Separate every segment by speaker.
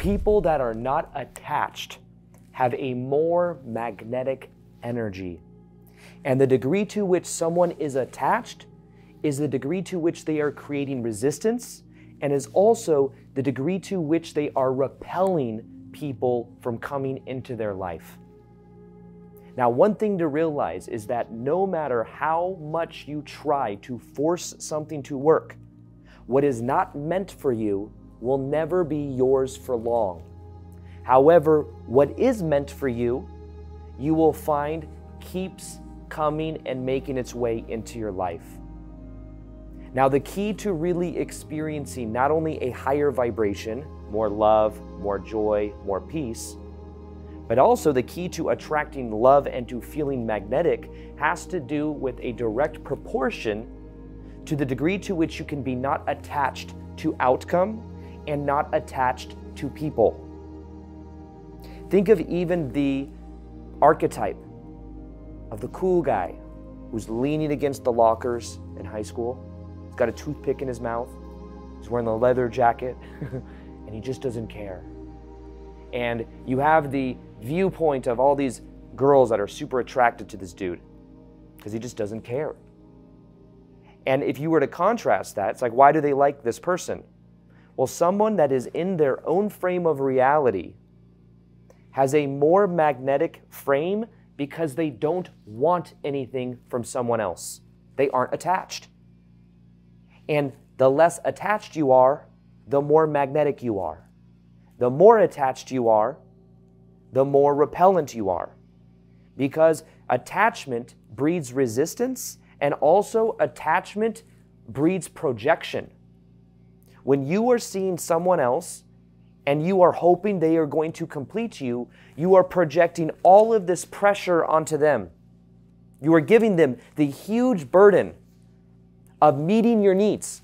Speaker 1: People that are not attached have a more magnetic energy. And the degree to which someone is attached is the degree to which they are creating resistance, and is also the degree to which they are repelling people from coming into their life. Now, one thing to realize is that no matter how much you try to force something to work, what is not meant for you will never be yours for long. However, what is meant for you, you will find keeps coming and making its way into your life. Now, the key to really experiencing not only a higher vibration, more love, more joy, more peace, but also the key to attracting love and to feeling magnetic has to do with a direct proportion to the degree to which you can be not attached to outcome and not attached to people. Think of even the archetype of the cool guy who's leaning against the lockers in high school. He's got a toothpick in his mouth. He's wearing a leather jacket and he just doesn't care. And you have the viewpoint of all these girls that are super attracted to this dude because he just doesn't care. And if you were to contrast that, it's like, why do they like this person? Well, someone that is in their own frame of reality has a more magnetic frame because they don't want anything from someone else. They aren't attached. And the less attached you are, the more magnetic you are. The more attached you are, the more repellent you are. Because attachment breeds resistance, and also attachment breeds projection. When you are seeing someone else and you are hoping they are going to complete you, you are projecting all of this pressure onto them. You are giving them the huge burden of meeting your needs.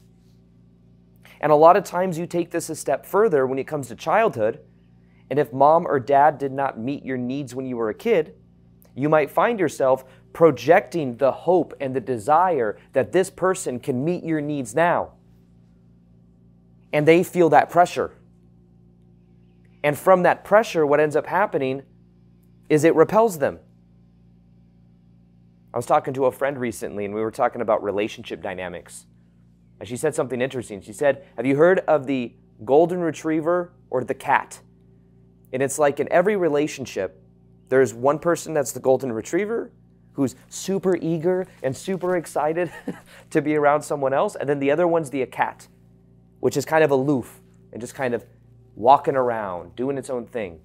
Speaker 1: And a lot of times you take this a step further when it comes to childhood, and if mom or dad did not meet your needs when you were a kid, you might find yourself projecting the hope and the desire that this person can meet your needs now. And they feel that pressure. And from that pressure, what ends up happening is it repels them. I was talking to a friend recently, and we were talking about relationship dynamics. And she said something interesting. She said, have you heard of the golden retriever or the cat? And it's like in every relationship, there's one person that's the golden retriever who's super eager and super excited to be around someone else. And then the other one's the cat, which is kind of aloof and just kind of walking around, doing its own thing.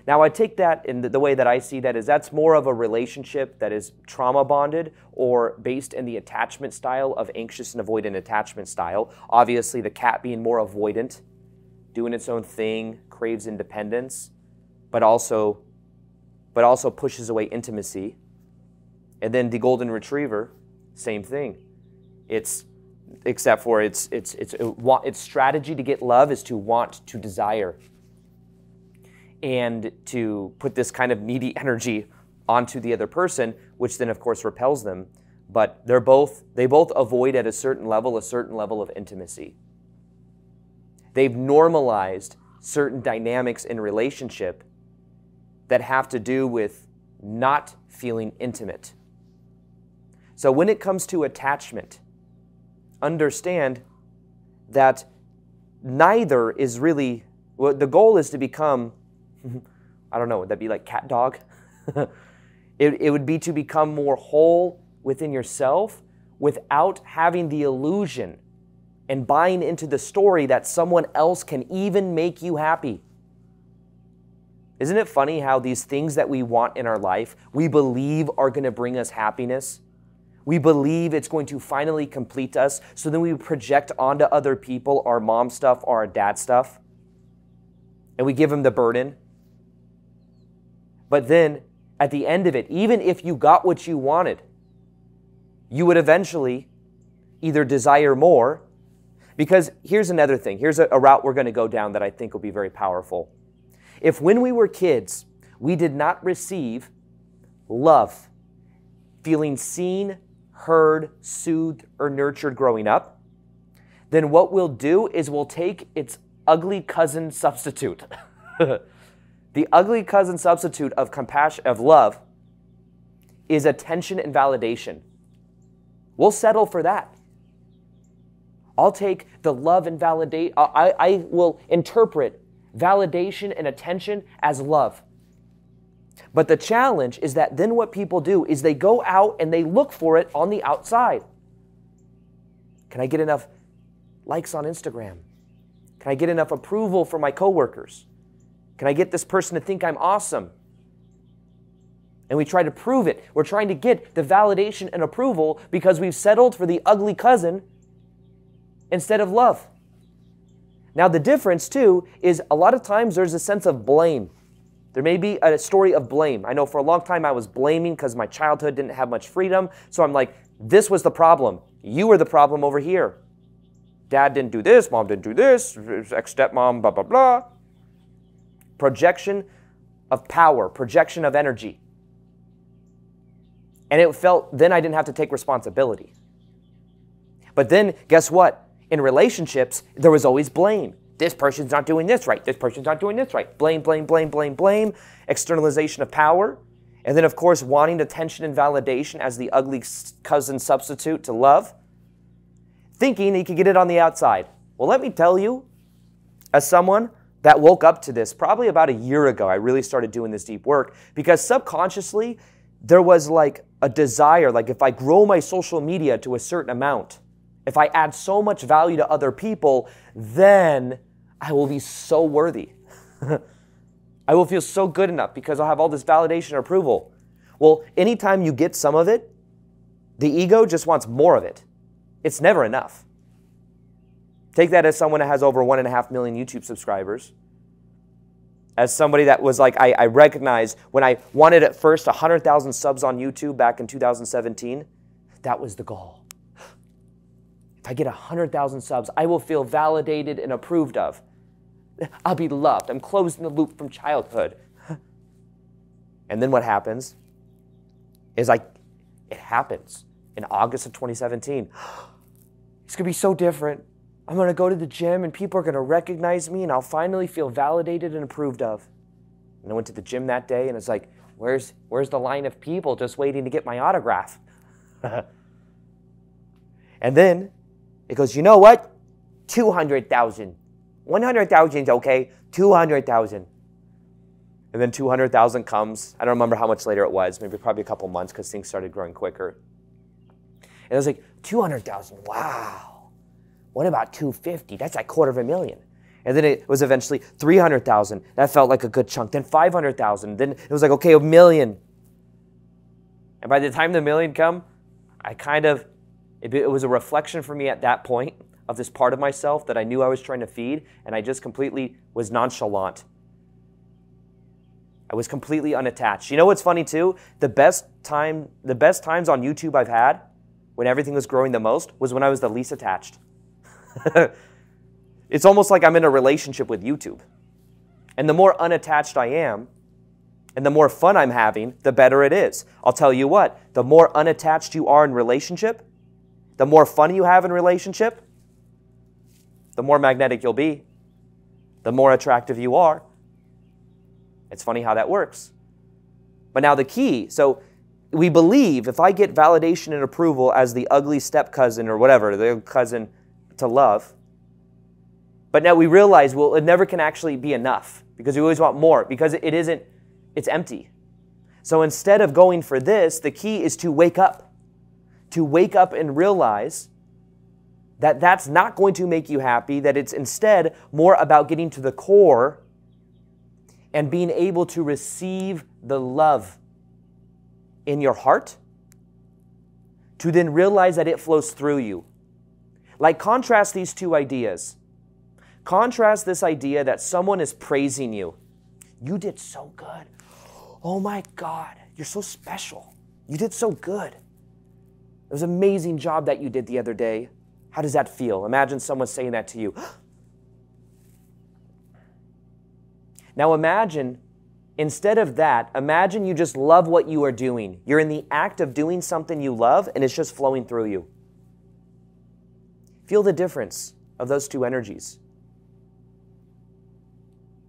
Speaker 1: Now, I take that in the way that I see that is that's more of a relationship that is trauma bonded or based in the attachment style of anxious and avoidant attachment style. Obviously, the cat being more avoidant, doing its own thing, craves independence, but also pushes away intimacy. And then the golden retriever, same thing. Except for its strategy to get love is to want to desire and to put this kind of needy energy onto the other person, which then of course repels them. But they both avoid at a certain level of intimacy. They've normalized certain dynamics in relationship that have to do with not feeling intimate. So when it comes to attachment, understand that neither is really, well, the goal is to become, I don't know, would that be like cat dog? It would be to become more whole within yourself without having the illusion and buying into the story that someone else can even make you happy. Isn't it funny how these things that we want in our life, we believe are going to bring us happiness? We believe it's going to finally complete us, so then we project onto other people our mom stuff or our dad stuff, and we give them the burden. But then, at the end of it, even if you got what you wanted, you would eventually either desire more, because here's another thing. Here's a route we're going to go down that I think will be very powerful. If when we were kids, we did not receive love, feeling seen, heard, soothed, or nurtured growing up, then what we'll do is we'll take its ugly cousin substitute. The ugly cousin substitute of compassion, of love, is attention and validation. We'll settle for that. I'll take the love and validate. I will interpret validation and attention as love. But the challenge is that then what people do is they go out and they look for it on the outside. Can I get enough likes on Instagram? Can I get enough approval from my coworkers? Can I get this person to think I'm awesome? And we try to prove it. We're trying to get the validation and approval because we've settled for the ugly cousin instead of love. Now the difference too is a lot of times there's a sense of blame. There may be a story of blame. I know for a long time I was blaming because my childhood didn't have much freedom. So I'm like, this was the problem. You were the problem over here. Dad didn't do this, mom didn't do this, ex-stepmom, blah, blah, blah. Projection of power, projection of energy. And it felt, then I didn't have to take responsibility. But then, guess what? In relationships, there was always blame. This person's not doing this right. This person's not doing this right. Blame, blame, blame, blame, blame. Externalization of power. And then, of course, wanting attention and validation as the ugly cousin substitute to love. Thinking he could get it on the outside. Well, let me tell you, as someone that woke up to this probably about a year ago, I really started doing this deep work because subconsciously, there was like a desire, like if I grow my social media to a certain amount, if I add so much value to other people, then I will be so worthy. I will feel so good enough because I'll have all this validation and approval. Well, anytime you get some of it, the ego just wants more of it. It's never enough. Take that as someone that has over 1.5 million YouTube subscribers. As somebody that was like, I recognized when I wanted at first 100,000 subs on YouTube back in 2017, that was the goal. If I get 100,000 subs, I will feel validated and approved of. I'll be loved. I'm closing the loop from childhood. And then what happens is it happens in August of 2017. It's going to be so different. I'm going to go to the gym and people are going to recognize me and I'll finally feel validated and approved of. And I went to the gym that day and it's like, where's the line of people just waiting to get my autograph? And then it goes, you know what? 200,000. 100,000 is okay. 200,000. And then 200,000 comes. I don't remember how much later it was. Maybe probably a couple months because things started growing quicker. And it was like, 200,000. Wow. What about 250? That's like 250,000. And then it was eventually 300,000. That felt like a good chunk. Then 500,000. Then it was like, okay, 1 million. And by the time the 1 million come, it was a reflection for me at that point of this part of myself that I knew I was trying to feed, and I just completely was nonchalant. I was completely unattached. You know what's funny too? The best times on YouTube I've had, when everything was growing the most, was when I was the least attached. It's almost like I'm in a relationship with YouTube. And the more unattached I am, and the more fun I'm having, the better it is. I'll tell you what, the more unattached you are in relationship, the more fun you have in relationship, the more magnetic you'll be, the more attractive you are. It's funny how that works. But now the key, so we believe if I get validation and approval as the ugly step cousin or whatever, the cousin to love, but now we realize, well, it never can actually be enough because we always want more because it's empty. So instead of going for this, the key is to wake up and realize that that's not going to make you happy, that it's instead more about getting to the core and being able to receive the love in your heart to then realize that it flows through you. Like contrast these two ideas. Contrast this idea that someone is praising you. You did so good. Oh my God, you're so special. You did so good. It was an amazing job that you did the other day. How does that feel? Imagine someone saying that to you. Now imagine, instead of that, imagine you just love what you are doing. You're in the act of doing something you love and it's just flowing through you. Feel the difference of those two energies.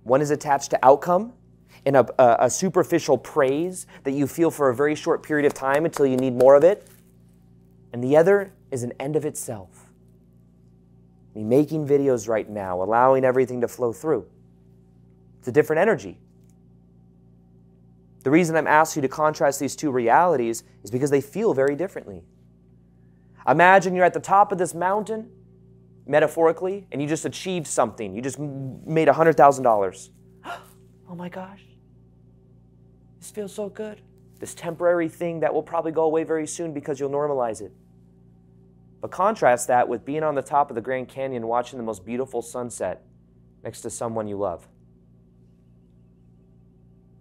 Speaker 1: One is attached to outcome and a superficial praise that you feel for a very short period of time until you need more of it. And the other is an end of itself. Me making videos right now, allowing everything to flow through. It's a different energy. The reason I'm asking you to contrast these two realities is because they feel very differently. Imagine you're at the top of this mountain, metaphorically, and you just achieved something. You just made $100,000. Oh my gosh, this feels so good. This temporary thing that will probably go away very soon because you'll normalize it. But contrast that with being on the top of the Grand Canyon watching the most beautiful sunset next to someone you love.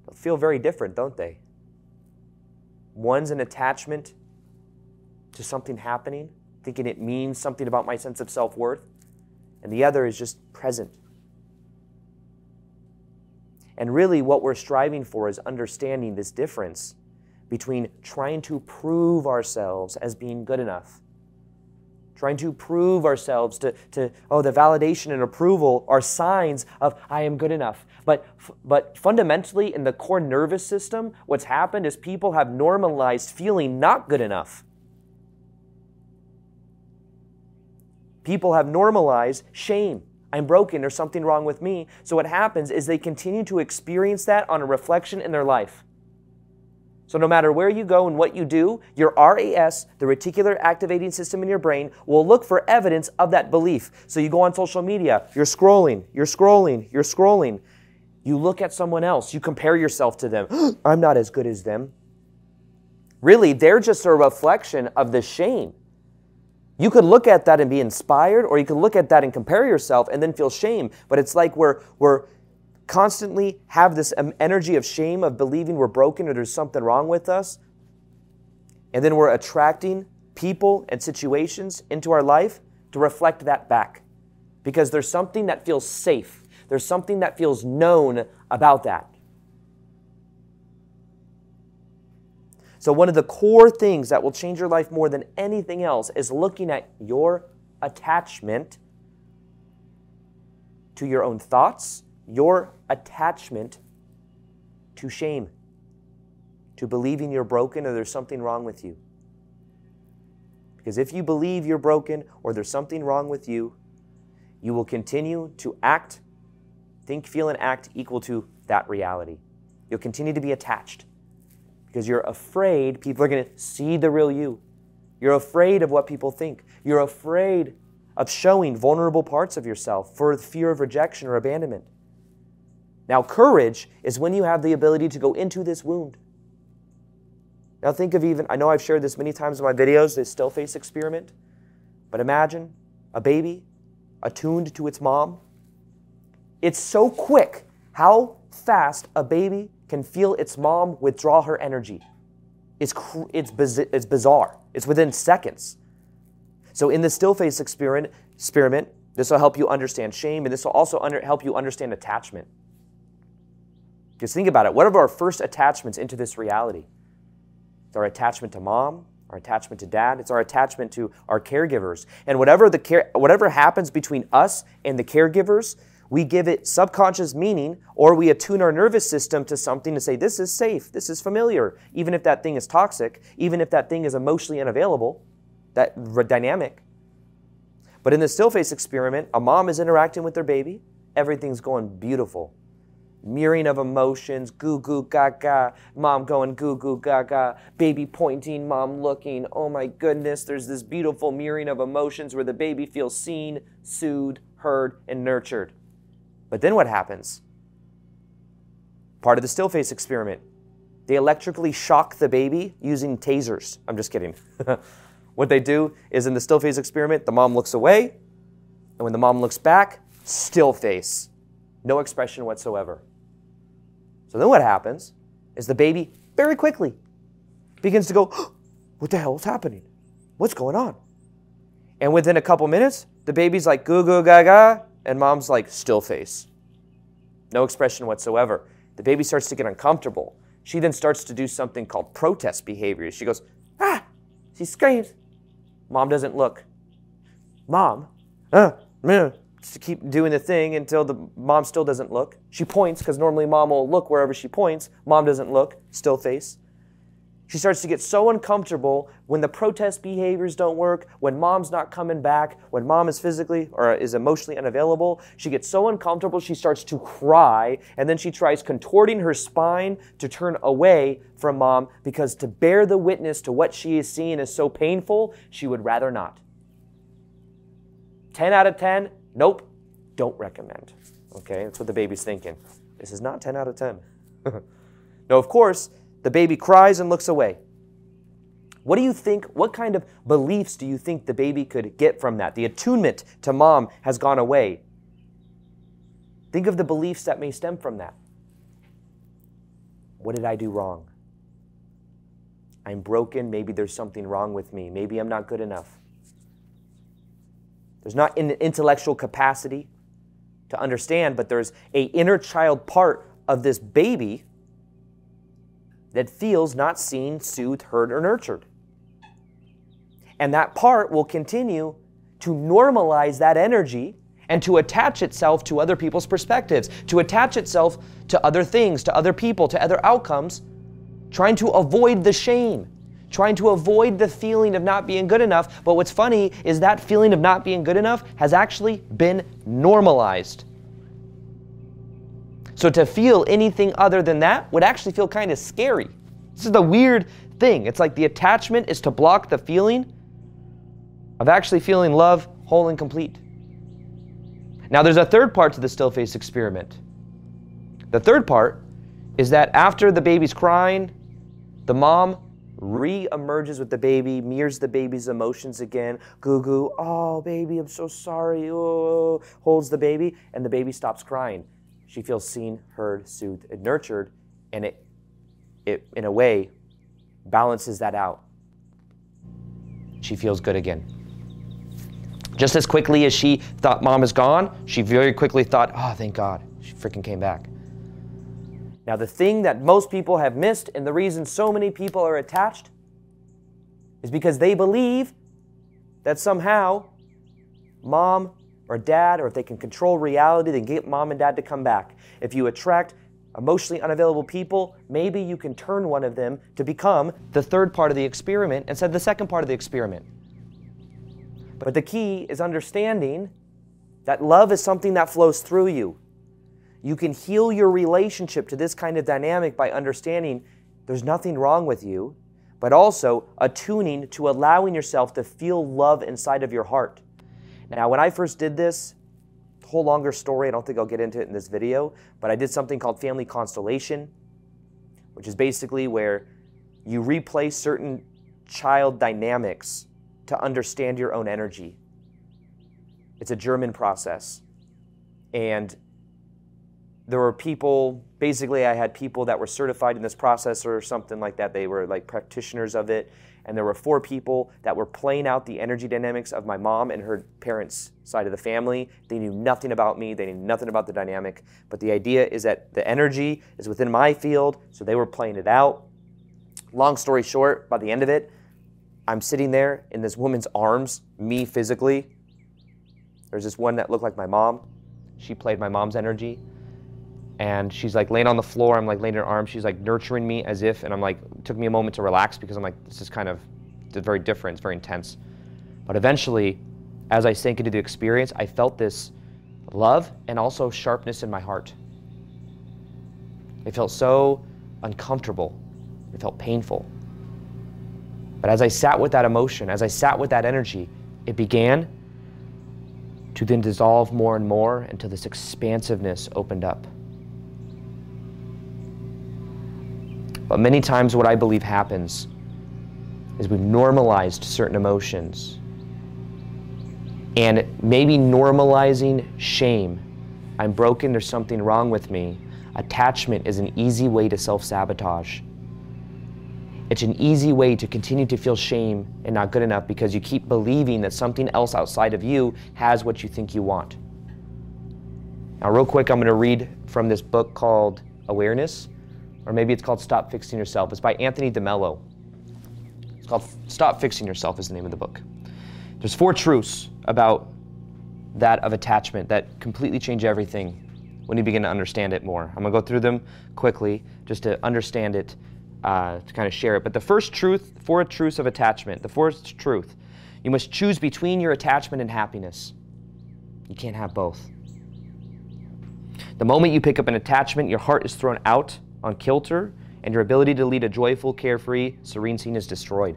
Speaker 1: They'll feel very different, don't they? One's an attachment to something happening, thinking it means something about my sense of self-worth, and the other is just present. And really what we're striving for is understanding this difference between trying to prove ourselves as being good enough, trying to prove ourselves the validation and approval are signs of I am good enough. But fundamentally in the core nervous system, what's happened is people have normalized feeling not good enough. People have normalized shame. I'm broken, there's something wrong with me. So what happens is they continue to experience that on a reflection in their life. So no matter where you go and what you do, your RAS, the reticular activating system in your brain, will look for evidence of that belief. So you go on social media, you're scrolling. You look at someone else, you compare yourself to them. I'm not as good as them. Really, they're just a reflection of the shame. You could look at that and be inspired, or you could look at that and compare yourself and then feel shame. But it's like we're constantly have this energy of shame, of believing we're broken or there's something wrong with us. And then we're attracting people and situations into our life to reflect that back. Because there's something that feels safe. There's something that feels known about that. So one of the core things that will change your life more than anything else is looking at your attachment to your own thoughts, your attachment to shame, to believing you're broken or there's something wrong with you. Because if you believe you're broken or there's something wrong with you, you will continue to act, think, feel, and act equal to that reality. You'll continue to be attached. Because you're afraid people are going to see the real you. You're afraid of what people think. You're afraid of showing vulnerable parts of yourself for fear of rejection or abandonment. Now, courage is when you have the ability to go into this wound. Now think of I know I've shared this many times in my videos, this still face experiment, but imagine a baby attuned to its mom. It's so quick how fast a baby can feel its mom withdraw her energy. It's bizarre. It's within seconds. So in the still face experiment, this will help you understand shame, and this will also help you understand attachment. Because think about it. What are our first attachments into this reality? It's our attachment to mom, our attachment to dad. It's our attachment to our caregivers. And whatever happens between us and the caregivers, we give it subconscious meaning, or we attune our nervous system to something to say, this is safe, this is familiar, even if that thing is toxic, even if that thing is emotionally unavailable, that dynamic. But in the still face experiment, a mom is interacting with their baby, everything's going beautiful. Mirroring of emotions, goo goo gaga, mom going goo goo gaga, baby pointing, mom looking, oh my goodness, there's this beautiful mirroring of emotions where the baby feels seen, soothed, heard, and nurtured. But then what happens? Part of the still face experiment. They electrically shock the baby using tasers. I'm just kidding. What they do is in the still face experiment, the mom looks away, and when the mom looks back, still face. No expression whatsoever. So then what happens is the baby very quickly begins to go, what the hell is happening? What's going on? And within a couple minutes, the baby's like goo goo gaga, and mom's like still face. No expression whatsoever. The baby starts to get uncomfortable. She then starts to do something called protest behavior. She goes, ah! She screams. Mom doesn't look. Mom, to keep doing the thing until the mom still doesn't look. She points, because normally mom will look wherever she points. Mom doesn't look, still face. She starts to get so uncomfortable when the protest behaviors don't work, when mom's not coming back, when mom is physically or is emotionally unavailable. She gets so uncomfortable, she starts to cry, and then she tries contorting her spine to turn away from mom, because to bear the witness to what she is seeing is so painful, she would rather not. 10 out of 10, nope, don't recommend. Okay, that's what the baby's thinking. This is not 10 out of 10. No, of course, the baby cries and looks away. What do you think, what kind of beliefs do you think the baby could get from that? The attunement to mom has gone away. Think of the beliefs that may stem from that. What did I do wrong? I'm broken. Maybe there's something wrong with me. Maybe I'm not good enough. There's not an intellectual capacity to understand, but there's an inner child part of this baby that feels not seen, soothed, heard, or nurtured. And that part will continue to normalize that energy and to attach itself to other people's perspectives, to attach itself to other things, to other people, to other outcomes, trying to avoid the shame, trying to avoid the feeling of not being good enough. But what's funny is that feeling of not being good enough has actually been normalized. So to feel anything other than that would actually feel kind of scary. This is the weird thing. It's like the attachment is to block the feeling of actually feeling love, whole and complete. Now there's a third part to the still face experiment. The third part is that after the baby's crying, the mom re-emerges with the baby, mirrors the baby's emotions again. Goo goo, oh baby, I'm so sorry, oh, holds the baby, and the baby stops crying. She feels seen, heard, soothed, and nurtured, and it in a way balances that out. She feels good again. Just as quickly as she thought mom is gone, she very quickly thought, oh, thank God, she freaking came back. Now the thing that most people have missed, and the reason so many people are attached, is because they believe that somehow mom or dad, or if they can control reality, they can get mom and dad to come back. If you attract emotionally unavailable people, maybe you can turn one of them to become the third part of the experiment instead of the second part of the experiment. But the key is understanding that love is something that flows through you. You can heal your relationship to this kind of dynamic by understanding there's nothing wrong with you, but also attuning to allowing yourself to feel love inside of your heart. Now, when I first did this, whole longer story, I don't think I'll get into it in this video, but I did something called family constellation, which is basically where you replay certain child dynamics to understand your own energy. It's a German process. And there were people, basically I had people that were certified in this process or something like that. They were like practitioners of it. And there were 4 people that were playing out the energy dynamics of my mom and her parents' side of the family. They knew nothing about me. They knew nothing about the dynamic. But the idea is that the energy is within my field, so they were playing it out. Long story short, by the end of it, I'm sitting there in this woman's arms, me physically. There's this one that looked like my mom. She played my mom's energy. And she's like laying on the floor, I'm like laying in her arms, she's like nurturing me as if, and I'm like, it took me a moment to relax because I'm like, this is kind of very different, it's very intense. But eventually, as I sank into the experience, I felt this love and also sharpness in my heart. It felt so uncomfortable, it felt painful. But as I sat with that emotion, as I sat with that energy, it began to then dissolve more and more until this expansiveness opened up. But many times what I believe happens is we've normalized certain emotions. And maybe normalizing shame. I'm broken, there's something wrong with me. Attachment is an easy way to self-sabotage. It's an easy way to continue to feel shame and not good enough because you keep believing that something else outside of you has what you think you want. Now real quick, I'm going to read from this book called Awareness. Or maybe it's called Stop Fixing Yourself. It's by Anthony DeMello. It's called Stop Fixing Yourself is the name of the book. There's 4 truths about that of attachment that completely change everything when you begin to understand it more. I'm gonna go through them quickly just to understand it, to kind of share it. But the first truth, four truths of attachment. The first truth, you must choose between your attachment and happiness. You can't have both. The moment you pick up an attachment, your heart is thrown out on kilter, and your ability to lead a joyful, carefree, serene scene is destroyed.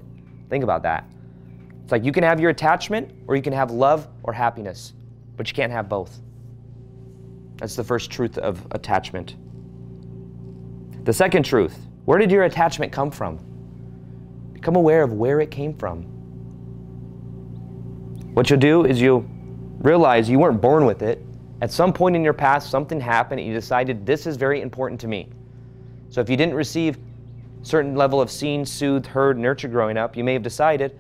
Speaker 1: Think about that. It's like you can have your attachment, or you can have love or happiness, but you can't have both. That's the first truth of attachment. The second truth, where did your attachment come from? Become aware of where it came from. What you'll do is you'll realize you weren't born with it. At some point in your past, something happened and you decided this is very important to me. So if you didn't receive a certain level of seen, soothed, heard, nurtured growing up, you may have decided,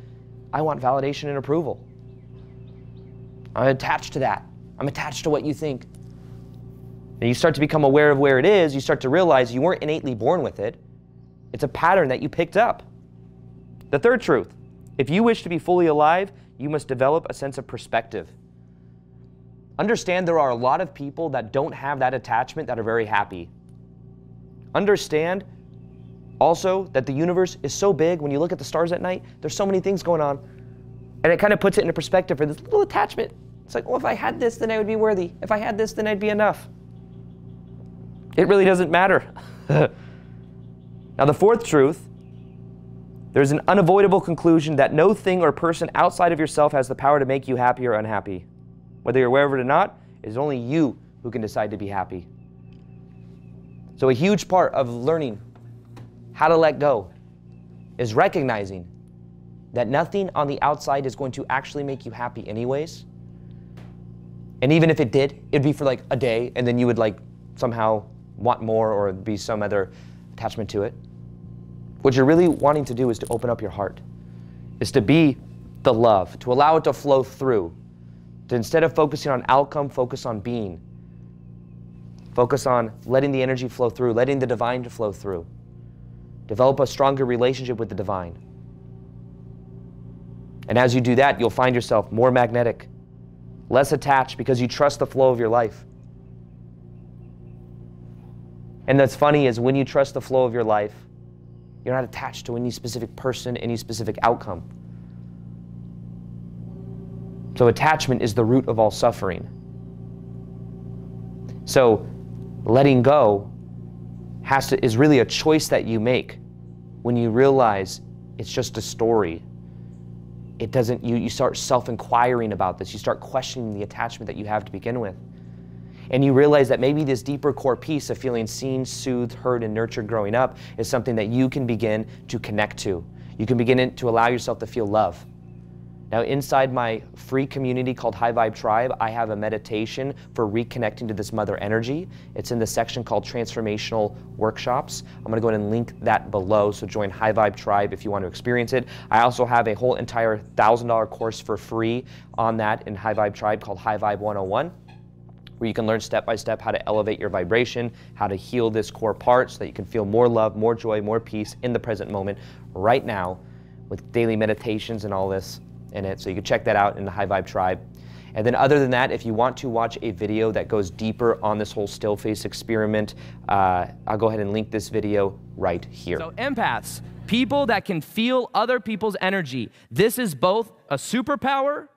Speaker 1: I want validation and approval. I'm attached to that. I'm attached to what you think. And you start to become aware of where it is, you start to realize you weren't innately born with it. It's a pattern that you picked up. The third truth, if you wish to be fully alive, you must develop a sense of perspective. Understand there are a lot of people that don't have that attachment that are very happy. Understand also that the universe is so big, when you look at the stars at night, there's so many things going on. And it kind of puts it into perspective for this little attachment. It's like, well, if I had this, then I would be worthy. If I had this, then I'd be enough. It really doesn't matter. Now, the fourth truth, there's an unavoidable conclusion that no thing or person outside of yourself has the power to make you happy or unhappy. Whether you're aware of it or not, it's only you who can decide to be happy. So a huge part of learning how to let go is recognizing that nothing on the outside is going to actually make you happy anyways. And even if it did, it'd be for like a day, and then you would like somehow want more, or be some other attachment to it. What you're really wanting to do is to open up your heart, is to be the love, to allow it to flow through, to instead of focusing on outcome, focus on being. Focus on letting the energy flow through, letting the divine to flow through. Develop a stronger relationship with the divine. And as you do that, you'll find yourself more magnetic, less attached, because you trust the flow of your life. And that's funny is when you trust the flow of your life, you're not attached to any specific person, any specific outcome. So attachment is the root of all suffering. So letting go is really a choice that you make when you realize it's just a story. It doesn't, you start self-inquiring about this. You start questioning the attachment that you have to begin with. And you realize that maybe this deeper core piece of feeling seen, soothed, heard, and nurtured growing up is something that you can begin to connect to. You can begin to allow yourself to feel love. Now, inside my free community called High Vibe Tribe, I have a meditation for reconnecting to this mother energy. It's in the section called Transformational Workshops. I'm going to go ahead and link that below, so join High Vibe Tribe if you want to experience it. I also have a whole entire $1,000 course for free on that in High Vibe Tribe called High Vibe 101. Where you can learn step-by-step how to elevate your vibration, how to heal this core part so that you can feel more love, more joy, more peace in the present moment right now, with daily meditations and all this in it. So you can check that out in the High Vibe Tribe. And then other than that, if you want to watch a video that goes deeper on this whole still face experiment, I'll go ahead and link this video right here.
Speaker 2: So empaths, people that can feel other people's energy. This is both a superpower